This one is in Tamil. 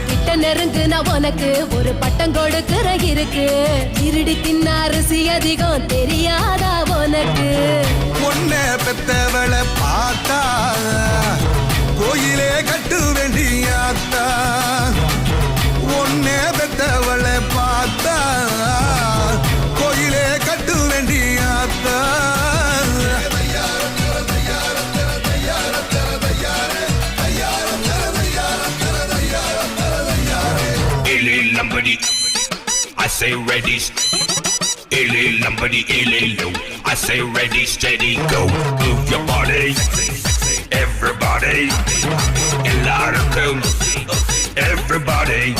கிட்ட நெருங்குனா உனக்கு ஒரு பட்டம் கொடுக்கிற இருக்கு. இருடி தின்ன அரிசி அதிகம் தெரியாதா உனக்கு? பொண்ண பெத்தவளை பார்த்தா கோயிலே கட்டு வேண்டியாத்தா. ஒன்னே பெத்தவளை பார்த்தா கோயிலே கட்டு வேண்டியாத்தா. Lambadi, I say ready. Illy Lambadi, illy low. I say ready, steady, go. Move your body, everybody. A lot of cool, everybody.